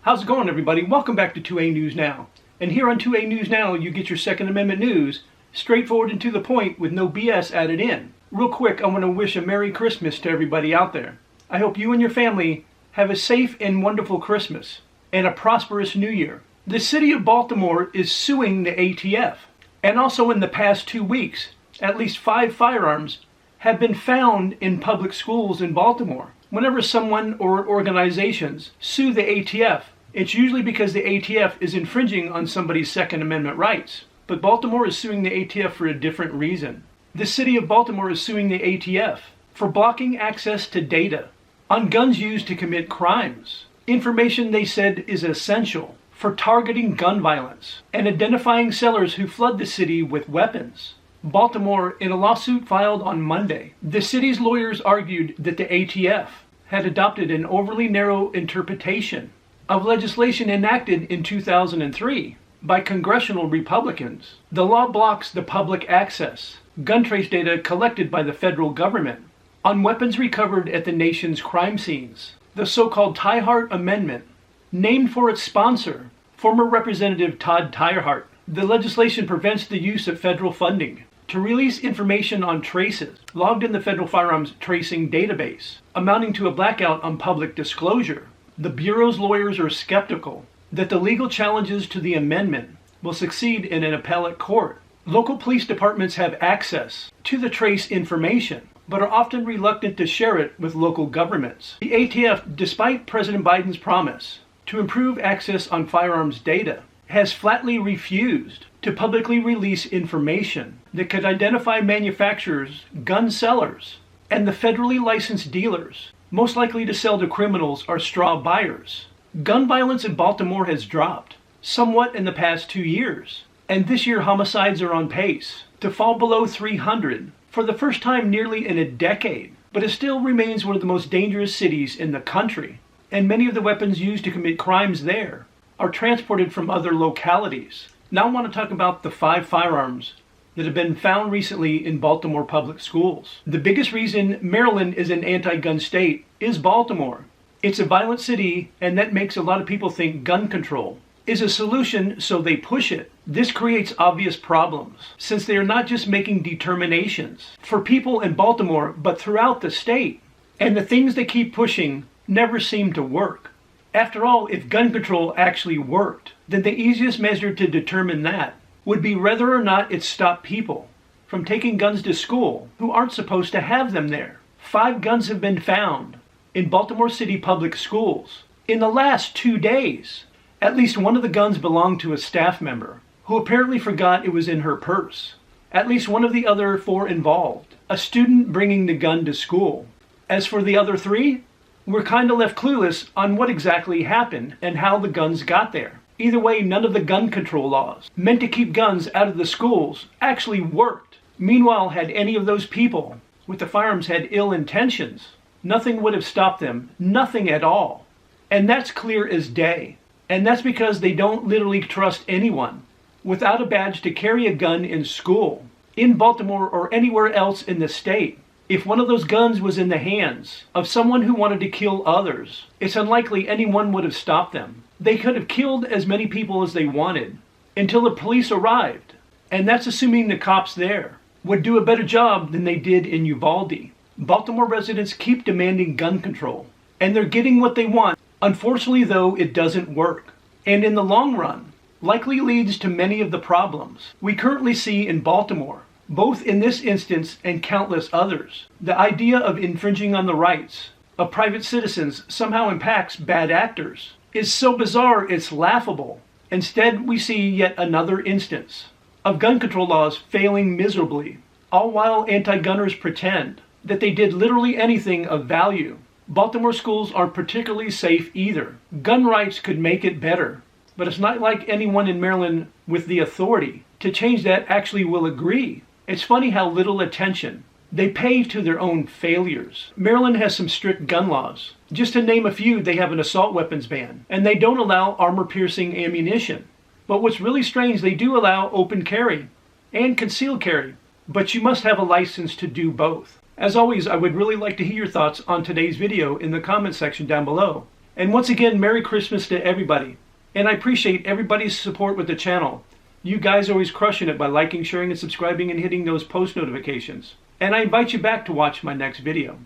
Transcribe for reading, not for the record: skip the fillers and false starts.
How's it going, everybody? Welcome back to 2A News Now. And here on 2A News Now, you get your Second Amendment news, straightforward and to the point with no BS added in. Real quick, I want to wish a Merry Christmas to everybody out there. I hope you and your family have a safe and wonderful Christmas and a prosperous New Year. The city of Baltimore is suing the ATF. And also in the past 2 weeks, at least 5 firearms have been found in public schools in Baltimore. Whenever someone or organizations sue the ATF, it's usually because the ATF is infringing on somebody's Second Amendment rights. But Baltimore is suing the ATF for a different reason. The city of Baltimore is suing the ATF for blocking access to data on guns used to commit crimes. Information they said is essential for targeting gun violence and identifying sellers who flood the city with weapons. Baltimore, in a lawsuit filed on Monday, the city's lawyers argued that the ATF had adopted an overly narrow interpretation of legislation enacted in 2003 by congressional Republicans. The law blocks the public access, gun trace data collected by the federal government on weapons recovered at the nation's crime scenes. The so-called Tiahrt Amendment, named for its sponsor, former Representative Todd Tiahrt. The legislation prevents the use of federal funding to release information on traces logged in the federal firearms tracing database, amounting to a blackout on public disclosure. The Bureau's lawyers are skeptical that the legal challenges to the amendment will succeed in an appellate court. Local police departments have access to the trace information, but are often reluctant to share it with local governments. The ATF, despite President Biden's promise to improve access on firearms data, has flatly refused to publicly release information that could identify manufacturers, gun sellers, and the federally licensed dealers most likely to sell to criminals or straw buyers. Gun violence in Baltimore has dropped somewhat in the past 2 years, and this year homicides are on pace to fall below 300 for the first time nearly in a decade. But it still remains one of the most dangerous cities in the country, and many of the weapons used to commit crimes there are transported from other localities. Now I want to talk about the 5 firearms that have been found recently in Baltimore public schools. The biggest reason Maryland is an anti-gun state is Baltimore. It's a violent city, and that makes a lot of people think gun control is a solution, so they push it. This creates obvious problems, since they are not just making determinations for people in Baltimore, but throughout the state. And the things they keep pushing never seem to work. After all, if gun control actually worked, then the easiest measure to determine that would be whether or not it stopped people from taking guns to school who aren't supposed to have them there. 5 guns have been found in Baltimore City public schools in the last 2 days. At least one of the guns belonged to a staff member who apparently forgot it was in her purse. At least one of the other 4 involved a student bringing the gun to school. As for the other 3, we're kind of left clueless on what exactly happened and how the guns got there. Either way, none of the gun control laws meant to keep guns out of the schools actually worked. Meanwhile, had any of those people with the firearms had ill intentions, nothing would have stopped them. Nothing at all. And that's clear as day. And that's because they don't literally trust anyone without a badge to carry a gun in school, in Baltimore or anywhere else in the state. If one of those guns was in the hands of someone who wanted to kill others, it's unlikely anyone would have stopped them. They could have killed as many people as they wanted until the police arrived. And that's assuming the cops there would do a better job than they did in Uvalde. Baltimore residents keep demanding gun control, and they're getting what they want. Unfortunately, though, it doesn't work. And in the long run, likely leads to many of the problems we currently see in Baltimore, both in this instance and countless others. The idea of infringing on the rights of private citizens somehow impacts bad actors is so bizarre it's laughable. Instead, we see yet another instance of gun control laws failing miserably, all while anti-gunners pretend that they did literally anything of value. Baltimore schools aren't particularly safe either. Gun rights could make it better, but it's not like anyone in Maryland with the authority to change that actually will agree. It's funny how little attention they pay to their own failures. Maryland has some strict gun laws. Just to name a few, they have an assault weapons ban, and they don't allow armor-piercing ammunition. But what's really strange, they do allow open carry and concealed carry, but you must have a license to do both. As always, I would really like to hear your thoughts on today's video in the comment section down below. And once again, Merry Christmas to everybody. And I appreciate everybody's support with the channel. You guys are always crushing it by liking, sharing, and subscribing and hitting those post notifications. And I invite you back to watch my next video.